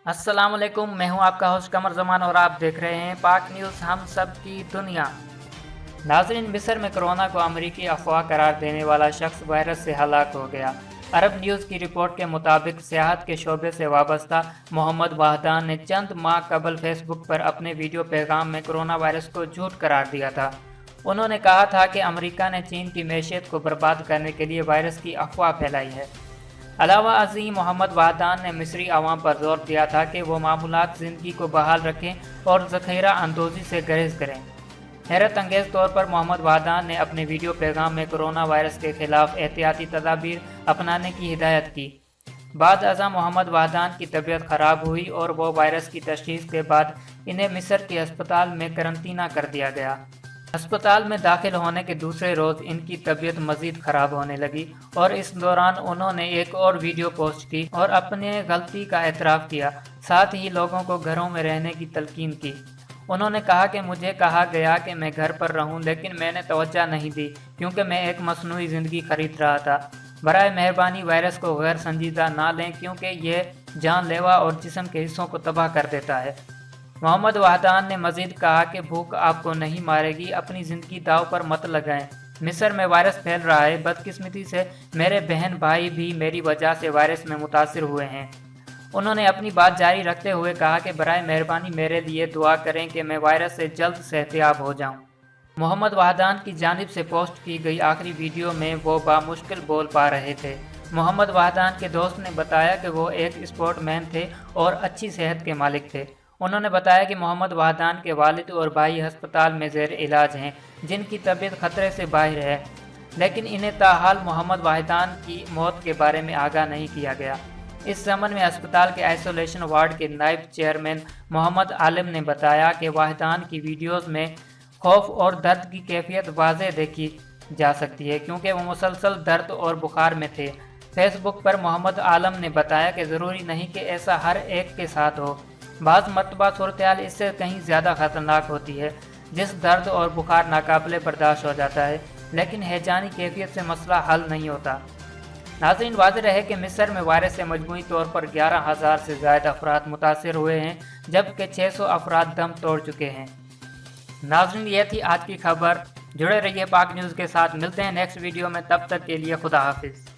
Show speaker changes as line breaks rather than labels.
अस्सलाम वालेकुम, मैं हूं आपका होस्ट कमर जमान और आप देख रहे हैं पाक न्यूज़ हम सब की दुनिया। नाज़रीन, मिस्र में कोरोना को अमरीकी अफवाह करार देने वाला शख्स वायरस से हलाक हो गया। अरब न्यूज़ की रिपोर्ट के मुताबिक सियाहत के शोबे से वाबस्ता मोहम्मद वाहदान ने चंद माह कबल फेसबुक पर अपने वीडियो पैगाम में कोरोना वायरस को झूठ करार दिया था। उन्होंने कहा था कि अमेरिका ने चीन की मैशियत को बर्बाद करने के लिए वायरस की अफवाह फैलाई है। अलावा अज़ीम मोहम्मद वाहदान ने मिस्री अवाम पर जोर दिया था कि वो मामूलात ज़िंदगी को बहाल रखें और ज़ख़ीरा अंदोज़ी से गरहेज़ करें। हैरत अंगेज़ तौर पर मोहम्मद वाहदान ने अपने वीडियो पैगाम में कोरोना वायरस के ख़िलाफ़ एहतियाती तदाबीर अपनाने की हिदायत की। बाद अज़ा मोहम्मद वाहदान की तबीयत ख़राब हुई और वो वायरस की तशख़ीस के बाद इन्हें मिस्र के अस्पताल में करंतना कर दिया गया। अस्पताल में दाखिल होने के दूसरे रोज़ इनकी तबीयत मज़ीद ख़राब होने लगी और इस दौरान उन्होंने एक और वीडियो पोस्ट की और अपने गलती का एतराफ़ किया। साथ ही लोगों को घरों में रहने की तलकीन की। उन्होंने कहा कि मुझे कहा गया कि मैं घर पर रहूं, लेकिन मैंने तवज्जो नहीं दी क्योंकि मैं एक मसनूई ज़िंदगी खरीद रहा था। बराए मेहरबानी वायरस को गैर संजीदा ना लें क्योंकि यह जानलेवा और जिस्म के हिस्सों को तबाह कर देता है। मोहम्मद वाहदान ने मज़ीद कहा कि भूख आपको नहीं मारेगी, अपनी ज़िंदगी दाव पर मत लगाएं। मिस्र में वायरस फैल रहा है। बदकिस्मती से मेरे बहन भाई भी मेरी वजह से वायरस में मुतासिर हुए हैं। उन्होंने अपनी बात जारी रखते हुए कहा कि बराए मेहरबानी मेरे लिए दुआ करें कि मैं वायरस से जल्द सेहतियाब हो जाऊं। मोहम्मद वाहदान की जानिब से पोस्ट की गई आखिरी वीडियो में वो बामुश्किल बोल पा रहे थे। मोहम्मद वाहदान के दोस्त ने बताया कि वो एक स्पोर्टमैन थे और अच्छी सेहत के मालिक थे। उन्होंने बताया कि मोहम्मद वाहदान के वालिद और भाई अस्पताल में ज़ेर इलाज हैं, जिनकी तबीयत खतरे से बाहर है, लेकिन इन्हें ताहाल मोहम्मद वाहदान की मौत के बारे में आगाह नहीं किया गया। इस संबंध में अस्पताल के आइसोलेशन वार्ड के नायब चेयरमैन मोहम्मद आलिम ने बताया कि वाहदान की वीडियोज़ में खौफ और दर्द की कैफियत वाज़ेह देखी जा सकती है क्योंकि वो मुसलसल दर्द और बुखार में थे। फेसबुक पर मोहम्मद आलम ने बताया कि ज़रूरी नहीं कि ऐसा हर एक के साथ हो। बाज़ मरतबा सूरत-ए-हाल इससे कहीं ज़्यादा ख़तरनाक होती है, जिस दर्द और बुखार नाकाबिले बर्दाश्त हो जाता है, लेकिन हैजानी कैफियत से मसला हल नहीं होता। नाज़रीन, वाज़ेह रहे कि मिस्र में वायरस से मजमूई तौर पर 11,000 से ज़ायद अफराद मुतासिर हुए हैं, जबकि 600 अफराद दम तोड़ चुके हैं। नाज़रीन, ये थी आज की खबर। जुड़े रहिए पाक न्यूज़ के साथ। मिलते हैं नेक्स्ट वीडियो में, तब तक के लिए खुदा हाफिज़।